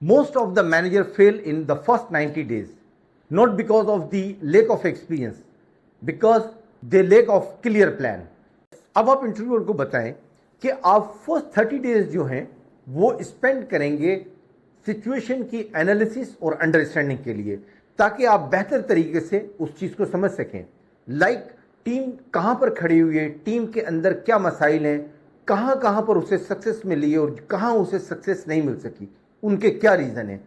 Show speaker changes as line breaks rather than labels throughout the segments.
Most of the manager fail in the first 90 days, not because of the lack of experience, because they lack of clear plan. اب آپ interviewer کو بتائیں کہ آپ first 30 days جو ہیں وہ اسپینڈ کریں گے سچویشن کی انالیسس اور انڈرسٹینڈنگ کے لیے، تاکہ آپ بہتر طریقے سے اس چیز کو سمجھ سکیں. لائک ٹیم کہاں پر کھڑی ہوئی ہے، ٹیم کے اندر کیا مسائل ہیں، کہاں کہاں پر اسے سکسیس ملی ہے اور کہاں اسے سکسیس نہیں مل سکی، ان کے کیا ریزن ہیں،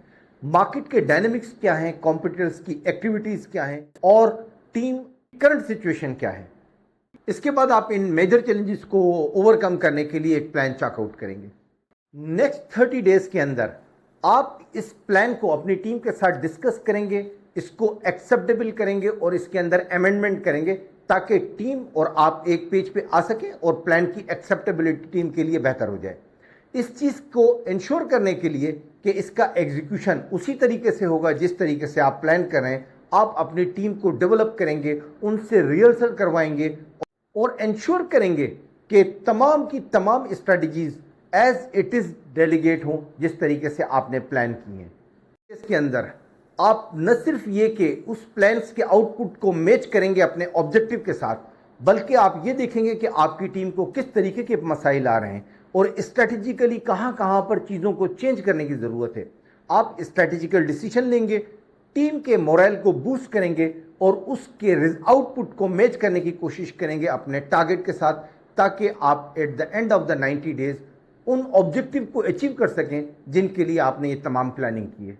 مارکیٹ کے ڈائنامکس کیا ہیں، کمپیٹیٹرز کی ایکٹیویٹیز کیا ہیں، اور ٹیم کرنٹ سچویشن کیا ہے. اس کے بعد آپ ان میجر چیلنجز کو اوور کم کرنے کے لیے ایک پلان چاک آؤٹ کریں گے. نیکسٹ 30 ڈیز کے اندر آپ اس پلان کو اپنی ٹیم کے ساتھ ڈسکس کریں گے، اس کو ایکسیپٹیبل کریں گے اور اس کے اندر امینڈمنٹ کریں گے، تاکہ ٹیم اور آپ ایک پیج پہ آ سکیں اور پلان کی ایکسیپٹیبلٹی ٹیم کے لیے بہتر ہو جائے. اس چیز کو انشور کرنے کے لیے کہ اس کا ایگزیکیوشن اسی طریقے سے ہوگا جس طریقے سے آپ پلان کر رہے ہیں، آپ اپنی ٹیم کو ڈیولپ کریں گے، ان سے ریہرسل کروائیں گے اور انشور کریں گے کہ تمام کی تمام strategies as it is delegate ہوں جس طریقے سے آپ نے پلان کی ہیں. اس کے اندر آپ نہ صرف یہ کہ اس پلانس کے آؤٹ پٹ کو میچ کریں گے اپنے آبجیکٹو کے ساتھ، بلکہ آپ یہ دیکھیں گے کہ آپ کی ٹیم کو کس طریقے کے مسائل آ رہے ہیں اور اسٹریٹجیکلی کہاں کہاں پر چیزوں کو چینج کرنے کی ضرورت ہے. آپ اسٹریٹجیکل ڈیسیشن لیں گے، ٹیم کے مورائل کو بوسٹ کریں گے اور اس کے آؤٹ پٹ کو میچ کرنے کی کوشش کریں گے اپنے ٹارگٹ کے ساتھ، تاکہ آپ at the end of the 90 days ان آبجیکٹو کو اچیو کر سکیں جن کے لیے آپ نے یہ تمام پلاننگ کی ہے.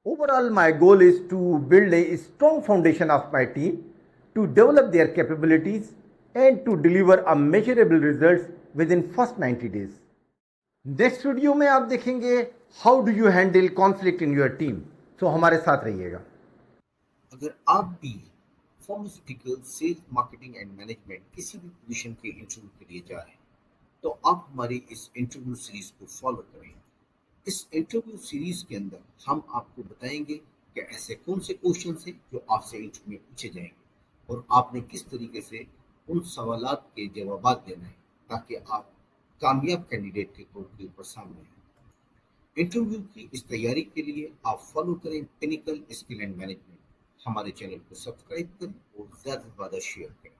Overall, my goal is to build a strong foundation of my team, to develop their capabilities, and to deliver a measurable results within first 90 days. Next video میں آپ دیکھیں گے how do you handle conflict in your team. So ہمارے ساتھ رہیے گا.
اگر آپ بھی pharmaceutical sales marketing and management کسی بھی پوزیشن کے انٹرویو کے لیے جا رہے ہیں تو آپ ہماری اس انٹرویو سیریز کو فالو کریں. اس انٹرویو سیریز کے اندر ہم آپ کو بتائیں گے کہ ایسے کون سے کوشچنس ہیں جو آپ سے انٹرویو میں پوچھے جائیں گے اور آپ نے کس طریقے سے ان سوالات کے جوابات دینا ہے تاکہ آپ کامیاب کینڈیڈیٹ کے طور کے اوپر سامنے آئیں. انٹرویو کی اس تیاری کے لیے آپ فالو کریں پینیکل اسکل اینڈ مینجمنٹ. ہمارے چینل کو سبسکرائب کریں اور زیادہ سے زیادہ شیئر کریں.